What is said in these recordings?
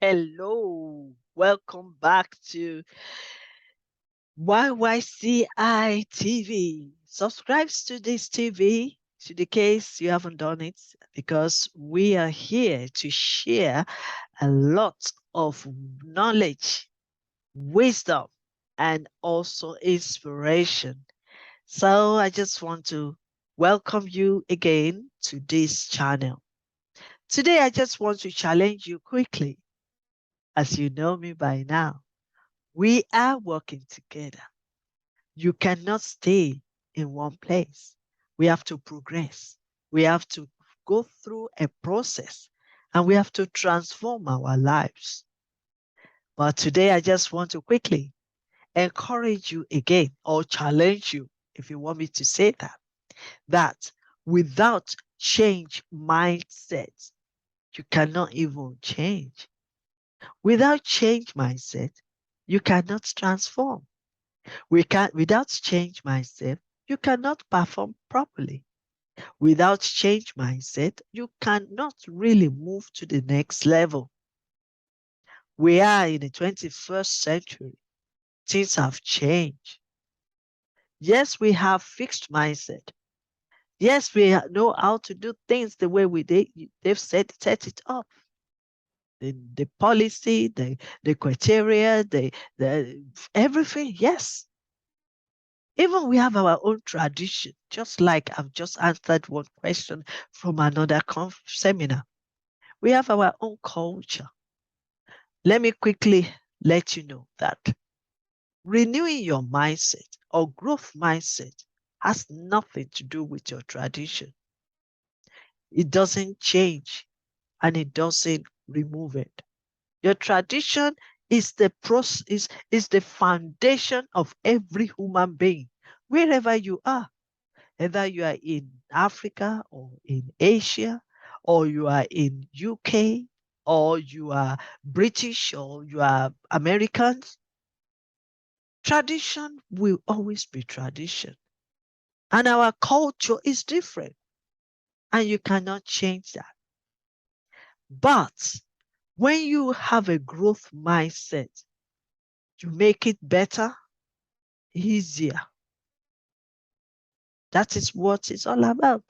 Hello, welcome back to Y.Y.C.I TV. Subscribe to this TV, to the case you haven't done it, because we are here to share a lot of knowledge, wisdom, and also inspiration. So I just want to welcome you again to this channel. Today, I just want to challenge you quickly, as you know me by now. We are working together. You cannot stay in one place. We have to progress. We have to go through a process and we have to transform our lives. But today, I just want to quickly encourage you again or challenge you, if you want me to say that, that without change mindset, you cannot even change. Without change mindset, you cannot transform. Without change mindset, you cannot perform properly. Without change mindset, you cannot really move to the next level. We are in the 21st century. Things have changed. Yes, we have fixed mindset. Yes, we know how to do things the way they've set it up. The policy, the criteria, the everything. Yes, even we have our own tradition, just like I've just answered one question from another seminar. We have our own culture. Let me quickly let you know that renewing your mindset or growth mindset has nothing to do with your tradition. It doesn't change and it doesn't remove it. Your tradition is the process, is the foundation of every human being, wherever you are. Whether you are in Africa or in Asia, or you are in UK, or you are British, or you are Americans, tradition will always be tradition. And our culture is different, and you cannot change that. But when you have a growth mindset, you make it better, easier. That is what it's all about.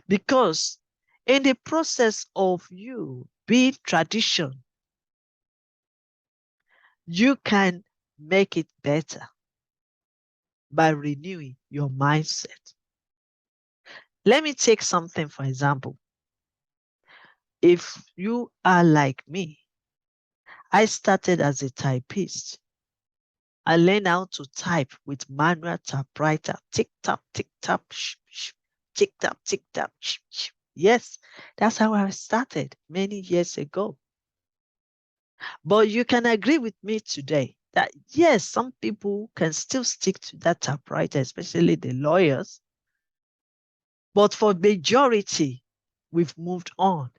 Because in the process of you being tradition, you can make it better by renewing your mindset. Let me take something for example. If you are like me, I started as a typist. I learned how to type with manual typewriter. Tick tock, tick tock, tick tock, tick tock. Yes, that's how I started many years ago. But you can agree with me today that yes, some people can still stick to that typewriter, especially the lawyers. But for majority, we've moved on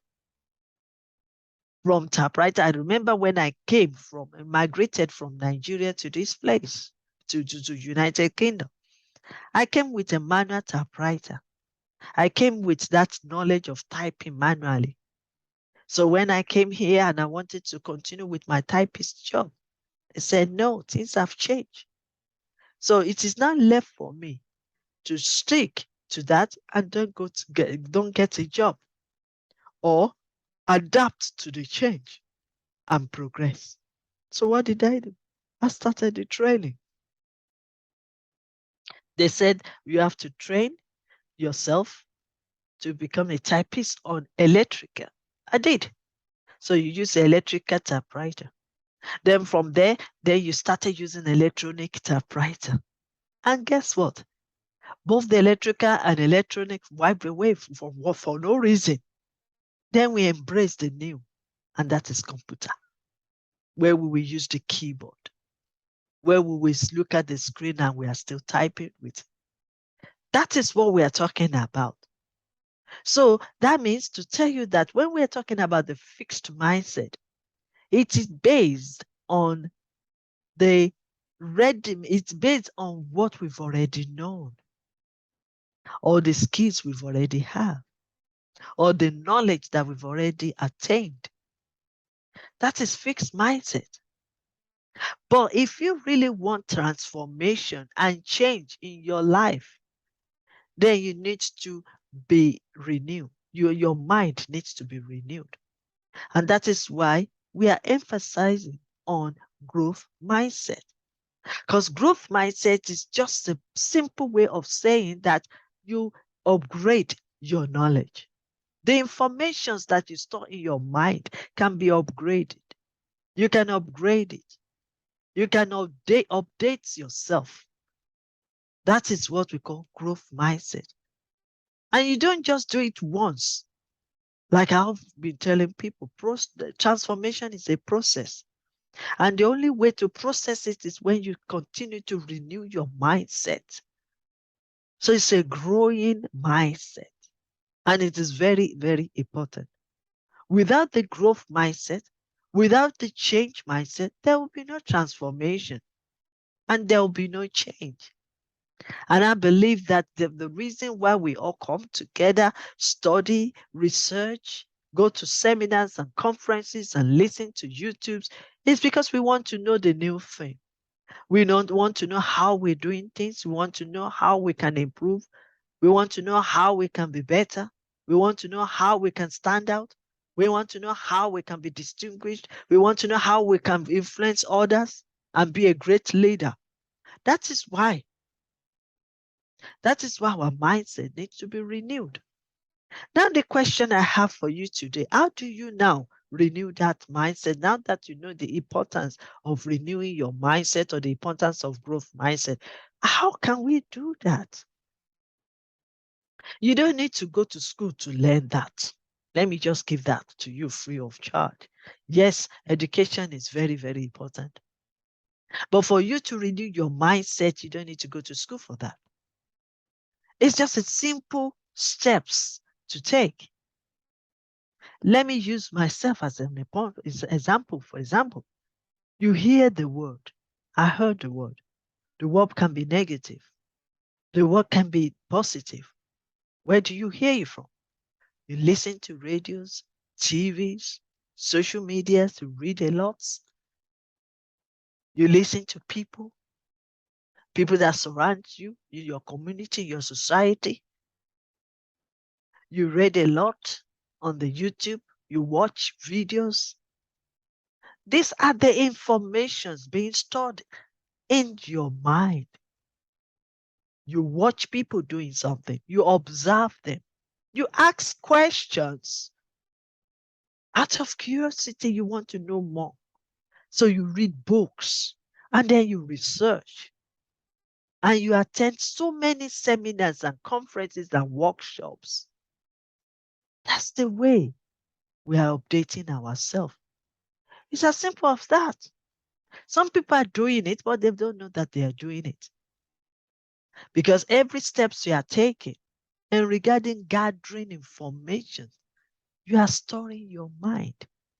from typewriter. I remember when I migrated from Nigeria to this place, to United Kingdom. I came with a manual typewriter. I came with that knowledge of typing manually. So when I came here and I wanted to continue with my typist job, they said, no, things have changed. So it is now left for me to stick to that and don't get a job or adapt to the change and progress. So what did I do? I started the training. They said you have to train yourself to become a typist on electrical. I did. So you use electrical typewriter. Then from there, then you started using electronic typewriter. And guess what? Both the electrical and electronic wiped away for no reason. Then we embrace the new, and that is computer, where we will use the keyboard, where we will look at the screen and we are still typing with. That is what we are talking about. So that means to tell you that when we are talking about the fixed mindset, it is based on it's based on what we've already known, or the skills we've already have, or the knowledge that we've already attained. That is fixed mindset. But if you really want transformation and change in your life, then you need to be renewed. Your mind needs to be renewed. And that is why we are emphasizing on growth mindset. Because growth mindset is just a simple way of saying that you upgrade your knowledge. The informations that you store in your mind can be upgraded. You can upgrade it. You can update yourself. That is what we call growth mindset. And you don't just do it once. Like I've been telling people, transformation is a process. And the only way to process it is when you continue to renew your mindset. So it's a growing mindset. And it is very, very important. Without the growth mindset, without the change mindset, there will be no transformation and there will be no change. And I believe that the reason why we all come together, study, research, go to seminars and conferences and listen to YouTubes is because we want to know the new thing. We don't want to know how we're doing things. We want to know how we can improve. We want to know how we can be better. We want to know how we can stand out. We want to know how we can be distinguished. We want to know how we can influence others and be a great leader. That is why. That is why our mindset needs to be renewed. Now, the question I have for you today, how do you now renew that mindset now that you know the importance of renewing your mindset or the importance of growth mindset? How can we do that? You don't need to go to school to learn that. Let me just give that to you free of charge. Yes, education is very, very important. But for you to renew your mindset, you don't need to go to school for that. It's just a simple steps to take. Let me use myself as an example. For example, you hear the word. I heard the word. The word can be negative. The word can be positive. Where do you hear it from? You listen to radios, TVs, social media to read a lot. You listen to people that surround you in your community, your society. You read a lot on the YouTube. You watch videos. These are the informations being stored in your mind. You watch people doing something. You observe them. You ask questions. Out of curiosity, you want to know more. So you read books and then you research and you attend so many seminars and conferences and workshops. That's the way we are updating ourselves. It's as simple as that. Some people are doing it, but they don't know that they are doing it. Because every steps you are taking and regarding gathering information, you are storing your mind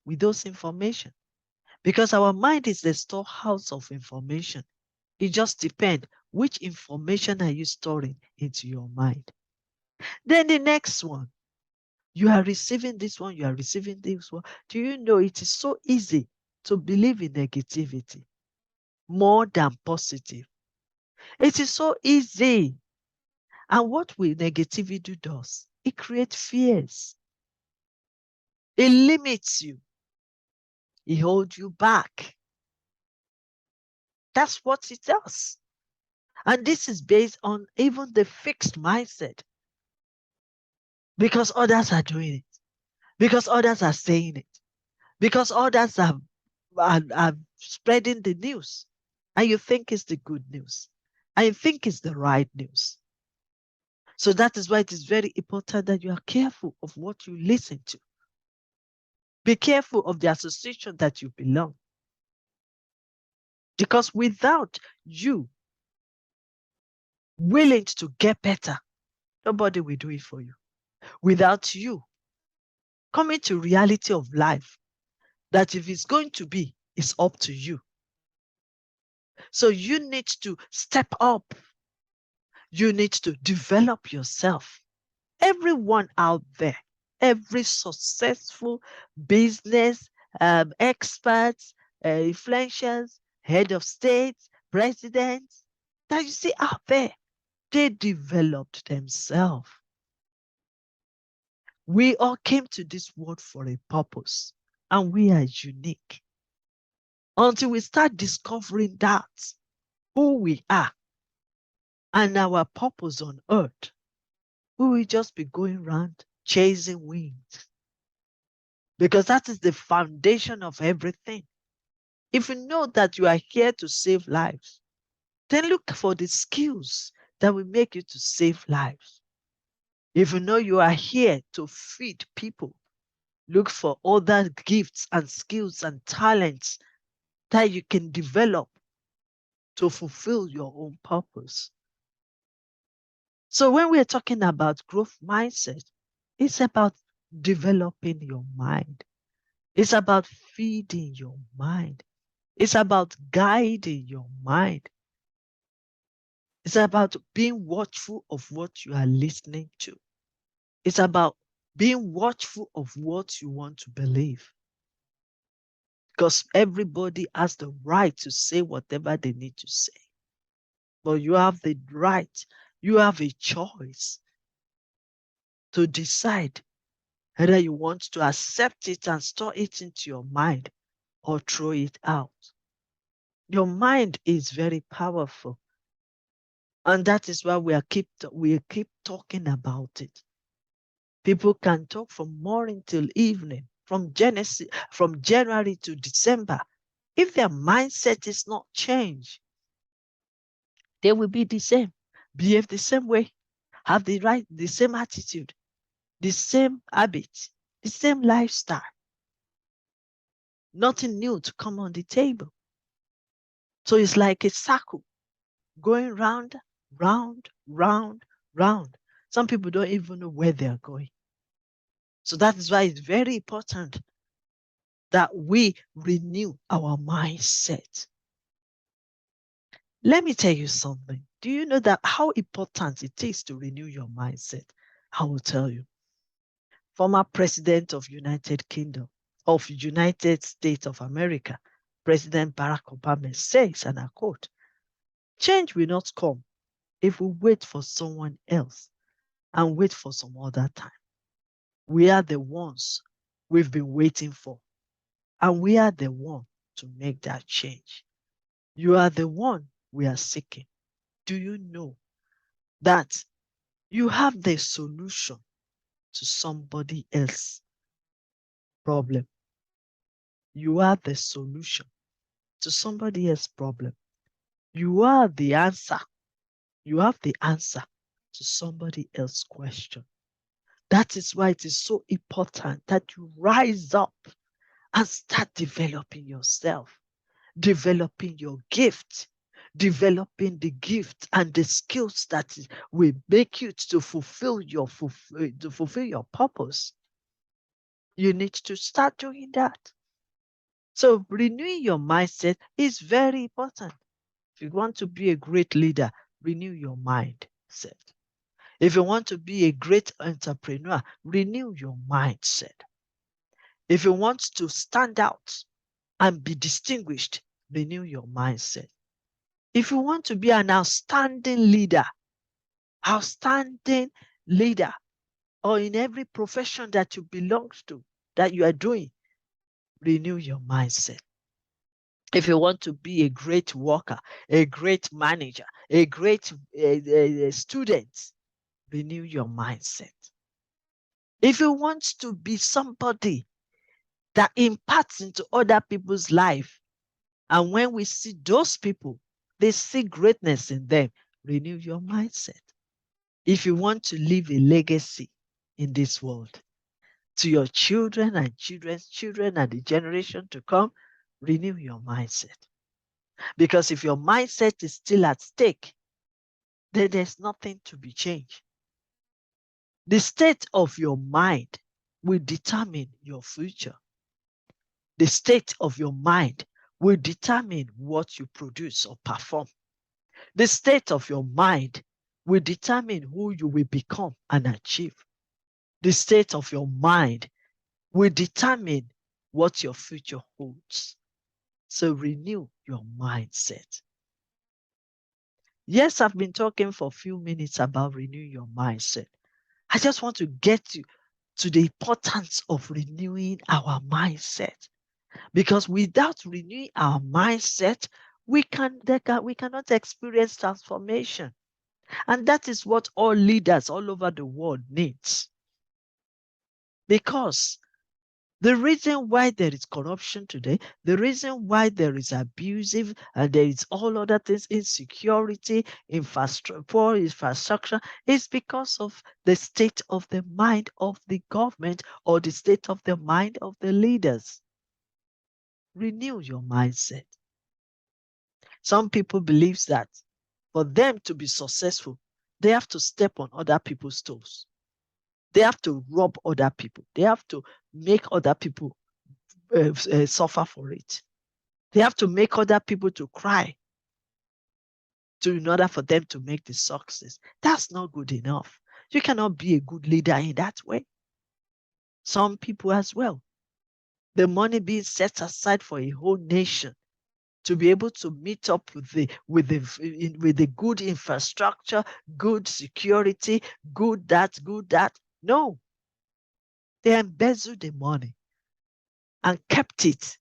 with those information. Because our mind is the storehouse of information. It just depends which information are you storing into your mind. Then the next one, you are receiving this one, you are receiving this one. Do you know it is so easy to believe in negativity more than positive? It is so easy. And what will negativity does? It creates fears. It limits you. It holds you back. That's what it does. And this is based on even the fixed mindset because others are doing it, because others are saying it, because others are spreading the news. And you think it's the good news. And you think it's the right news. So that is why it is very important that you are careful of what you listen to. Be careful of the association that you belong. Because without you willing to get better, nobody will do it for you. Without you coming to reality of life, that if it's going to be, it's up to you. So you need to step up. You need to develop yourself. Everyone out there, every successful business, experts, influencers, head of states, presidents that you see out there. They developed themselves. We all came to this world for a purpose, and we are unique. Until we start discovering that, who we are, and our purpose on earth, we will just be going around chasing winds. Because that is the foundation of everything. If you know that you are here to save lives, then look for the skills that will make you to save lives. If you know you are here to feed people, look for other gifts and skills and talents that you can develop to fulfill your own purpose. So when we're talking about growth mindset, it's about developing your mind. It's about feeding your mind. It's about guiding your mind. It's about being watchful of what you are listening to. It's about being watchful of what you want to believe. Because everybody has the right to say whatever they need to say. But you have the right, you have a choice to decide whether you want to accept it and store it into your mind or throw it out. Your mind is very powerful. And that is why we keep talking about it. People can talk from morning till evening, from January to December. If their mindset is not changed, they will be the same, behave the same way, have the same attitude, the same habits, the same lifestyle. Nothing new to come on the table. So it's like a circle going round, round, round, round. Some people don't even know where they're going. So that is why it's very important that we renew our mindset. Let me tell you something. Do you know that how important it is to renew your mindset? I will tell you. Former President of United States of America, President Barack Obama says, and I quote, "Change will not come if we wait for someone else and wait for some other time. We are the ones we've been waiting for, and we are the one to make that change. You are the one we are seeking. Do you know that you have the solution to somebody else's problem? You are the solution to somebody else's problem. You are the answer. You have the answer to somebody else's question. That is why it is so important that you rise up and start developing yourself, developing your gift, developing the gift and the skills that will make you to fulfill your purpose. You need to start doing that. So renewing your mindset is very important. If you want to be a great leader, renew your mindset. If you want to be a great entrepreneur, renew your mindset. If you want to stand out and be distinguished, renew your mindset. If you want to be an outstanding leader, or in every profession that you belong to, that you are doing, renew your mindset. If you want to be a great worker, a great manager, a great student, renew your mindset. If you want to be somebody that impacts into other people's life, and when we see those people, they see greatness in them, renew your mindset. If you want to leave a legacy in this world to your children and children's children and the generation to come, renew your mindset. Because if your mindset is still at stake, then there's nothing to be changed. The state of your mind will determine your future. The state of your mind will determine what you produce or perform. The state of your mind will determine who you will become and achieve. The state of your mind will determine what your future holds. So renew your mindset. Yes, I've been talking for a few minutes about renew your mindset. I just want to get to the importance of renewing our mindset. Because without renewing our mindset, we cannot experience transformation. And that is what all leaders all over the world needs. Because the reason why there is corruption today, the reason why there is abusive and there is all other things, insecurity, poor infrastructure, is because of the state of the mind of the government or the state of the mind of the leaders. Renew your mindset. Some people believe that for them to be successful, they have to step on other people's toes. They have to rob other people. They have to make other people suffer for it. They have to make other people to cry in order for them to make the success. That's not good enough. You cannot be a good leader in that way. Some people as well. The money being set aside for a whole nation to be able to meet up with the good infrastructure, good security, good that, good that. No, they embezzled the money and kept it.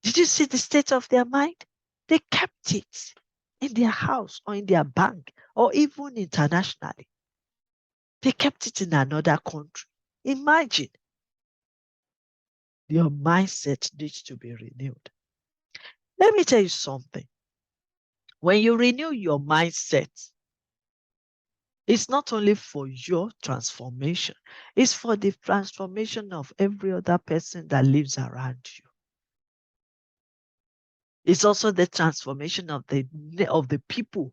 Did you see the state of their mind? They kept it in their house or in their bank or even internationally. They kept it in another country. Imagine. Your mindset needs to be renewed. Let me tell you something. When you renew your mindset, it's not only for your transformation, it's for the transformation of every other person that lives around you. It's also the transformation of the people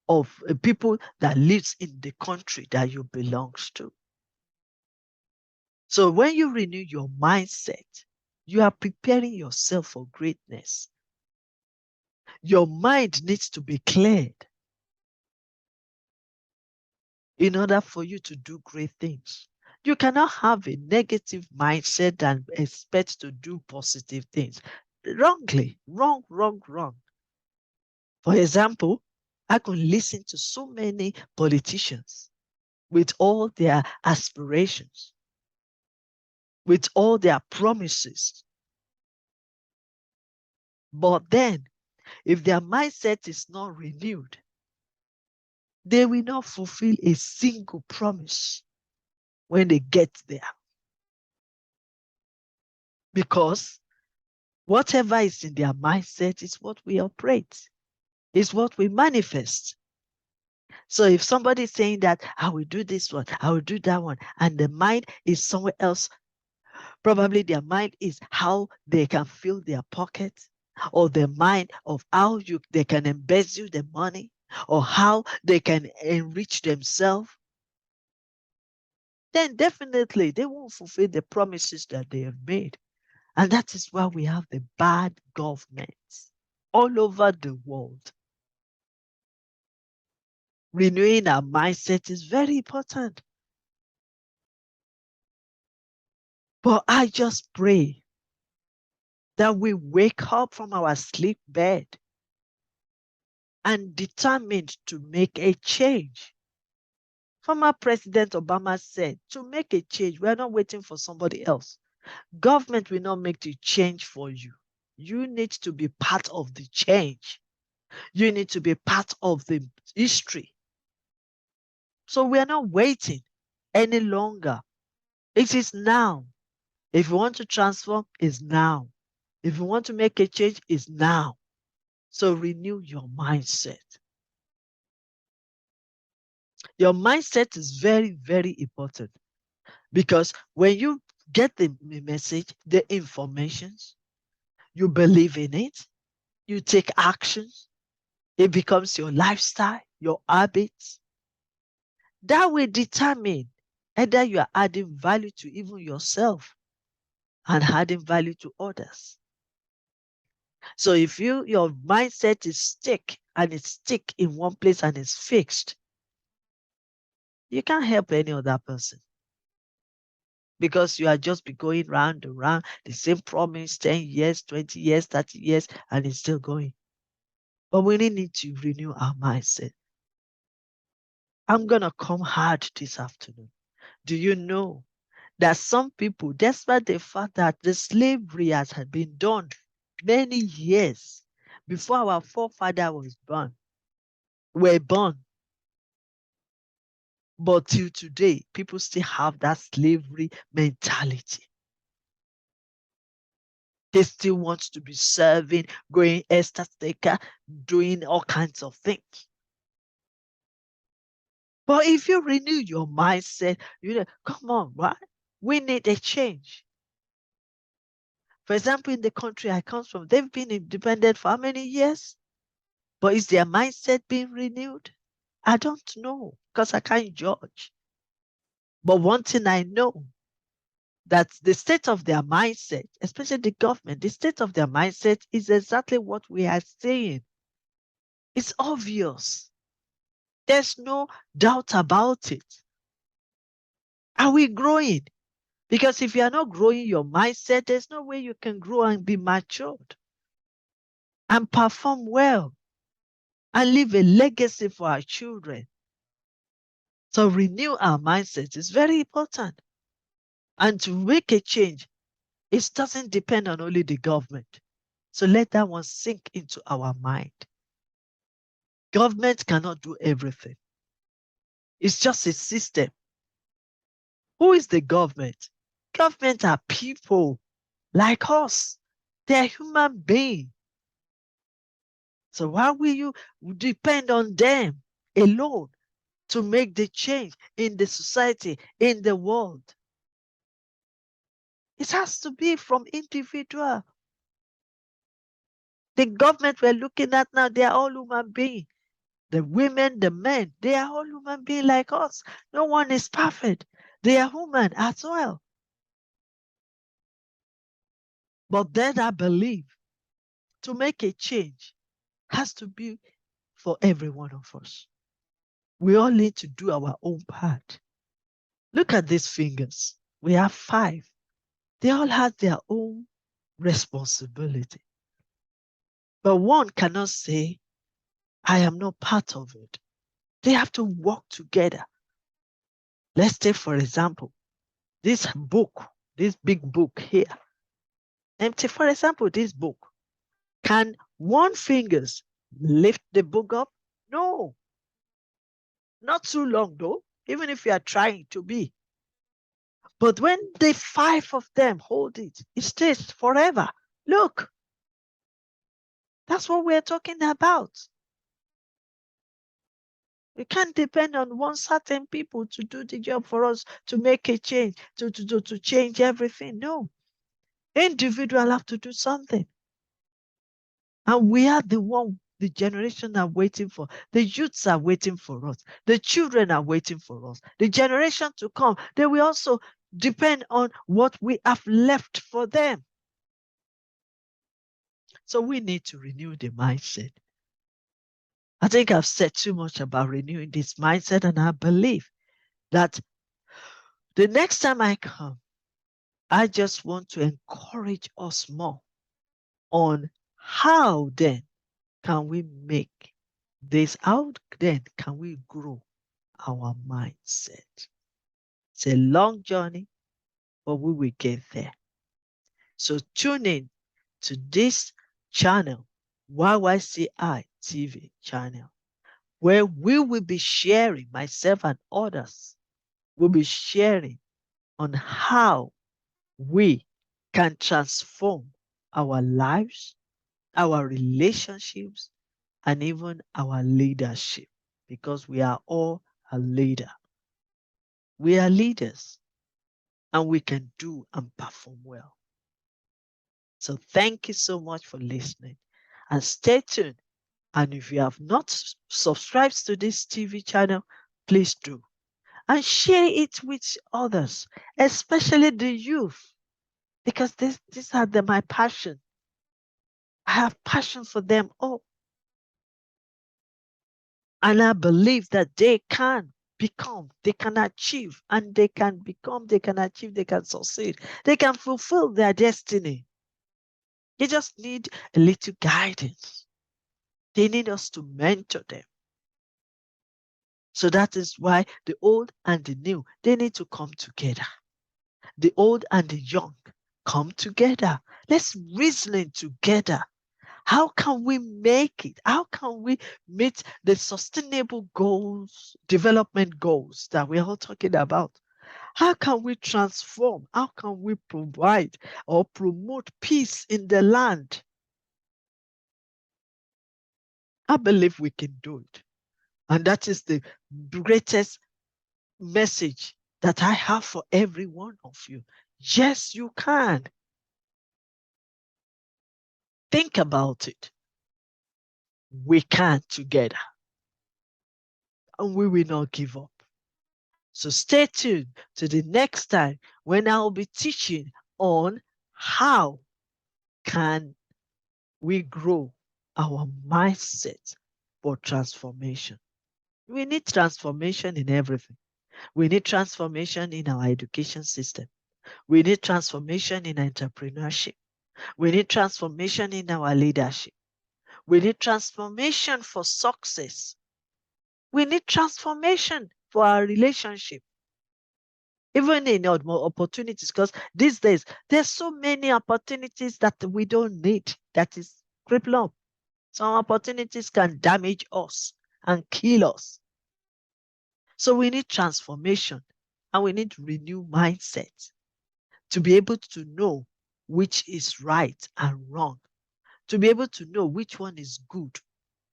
that lives in the country that you belongs to. So when you renew your mindset, you are preparing yourself for greatness. Your mind needs to be cleared in order for you to do great things. You cannot have a negative mindset and expect to do positive things. Wrongly, wrong, wrong, wrong. For example, I could listen to so many politicians with all their aspirations, with all their promises. But then, if their mindset is not renewed, they will not fulfill a single promise when they get there. Because whatever is in their mindset is what we operate, is what we manifest. So if somebody is saying that I will do this one, I will do that one, and the mind is somewhere else, probably their mind is how they can fill their pocket, or the mind of how they can embezzle the money, or how they can enrich themselves, then definitely they won't fulfill the promises that they have made. And that is why we have the bad governments all over the world. Renewing our mindset is very important. But I just pray that we wake up from our sleep bed and determined to make a change. Former President Obama said, to make a change, we are not waiting for somebody else. Government will not make the change for you. You need to be part of the change. You need to be part of the history. So we are not waiting any longer. It is now. If you want to transform, it's now. If you want to make a change, it's now. So renew your mindset. Your mindset is very, very important because when you get the message, the informations, you believe in it, you take actions, it becomes your lifestyle, your habits. That will determine either you are adding value to even yourself and adding value to others. So if your mindset is stick in one place and it's fixed, you can't help any other person because you are just be going round and round the same promise 10 years, 20 years, 30 years, and it's still going. But we really need to renew our mindset. I'm going to come hard this afternoon. Do you know that some people, despite the fact that the slavery has had been done many years before our forefather was born, were born, but till today, people still have that slavery mentality. They still want to be serving, going Esther taker, doing all kinds of things. But if you renew your mindset, you know, come on, right? We need a change. For example, in the country I come from, they've been independent for how many years? But is their mindset being renewed? I don't know because I can't judge. But one thing I know, that the state of their mindset, especially the government, the state of their mindset is exactly what we are saying. It's obvious. There's no doubt about it. Are we growing? Because if you are not growing your mindset, there's no way you can grow and be matured and perform well and leave a legacy for our children. So renew our mindset is very important. And to make a change, it doesn't depend on only the government. So let that one sink into our mind. Government cannot do everything. It's just a system. Who is the government? Government are people like us. They're human beings. So why will you depend on them alone to make the change in the society, in the world? It has to be from individual. The government we're looking at now, they are all human beings. The women, the men, they are all human beings like us. No one is perfect. They are human as well. But then I believe to make a change has to be for every one of us. We all need to do our own part. Look at these fingers. We have 5. They all have their own responsibility. But one cannot say, I am not part of it. They have to work together. Let's take, for example, this book, this big book here. And take, for example, this book. Can one fingers lift the book up? No. Not too long though, even if you are trying to be. But when the 5 of them hold it, it stays forever. Look, that's what we're talking about. We can't depend on one certain people to do the job for us, to make a change, to change everything. No. Individual have to do something. And we are the generation are waiting for. The youths are waiting for us. The children are waiting for us. The generation to come, they will also depend on what we have left for them. So we need to renew the mindset. I think I've said too much about renewing this mindset, and I believe that the next time I come, I just want to encourage us more on how then can we make this, how then can we grow our mindset. It's a long journey, but we will get there. So tune in to this channel, Y.Y.C.I TV channel, where we will be sharing, myself and others, will be sharing on how we can transform our lives, our relationships, and even our leadership, because we are all a leader. We are leaders and we can do and perform well. So thank you so much for listening and stay tuned. And if you have not subscribed to this TV channel, please do. And share it with others, especially the youth, because these are my passion. I have passion for them all. And I believe that they can become, they can achieve, and they can become, they can achieve, they can succeed, they can fulfill their destiny. They just need a little guidance. They need us to mentor them. So that is why the old and the new, they need to come together. The old and the young come together. Let's reason together. How can we make it? How can we meet the sustainable goals, development goals that we're all talking about? How can we transform? How can we provide or promote peace in the land? I believe we can do it. And that is the greatest message that I have for every one of you. Yes, you can. Think about it. We can together, and we will not give up. So stay tuned to the next time when I'll be teaching on how can we grow our mindset for transformation. We need transformation in everything. We need transformation in our education system. We need transformation in entrepreneurship. We need transformation in our leadership. We need transformation for success. We need transformation for our relationship, even in more opportunities, because these days there's so many opportunities that we don't need that is crippling up. Some opportunities can damage us and kill us. So we need transformation, and we need renewed mindset to be able to know which is right and wrong, to be able to know which one is good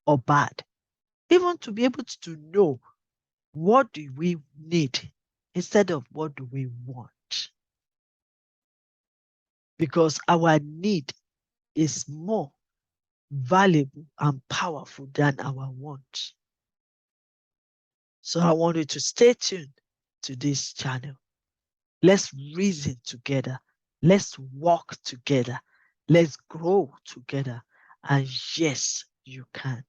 or bad, even to be able to know what do we need instead of what do we want. Because our need is more valuable and powerful than our want. So I want you to stay tuned to this channel. Let's reason together. Let's walk together. Let's grow together. And yes, you can.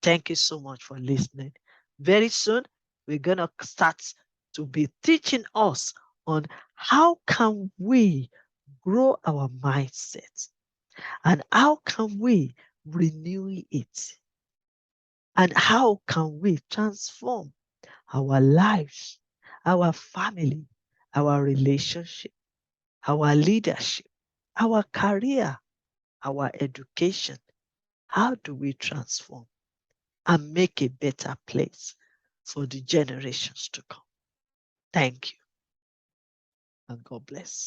Thank you so much for listening. Very soon, we're going to start to be teaching us on how can we grow our mindset and how can we renew it and how can we transform our lives, our family, our relationship, our leadership, our career, our education. How do we transform and make a better place for the generations to come? Thank you, and God bless.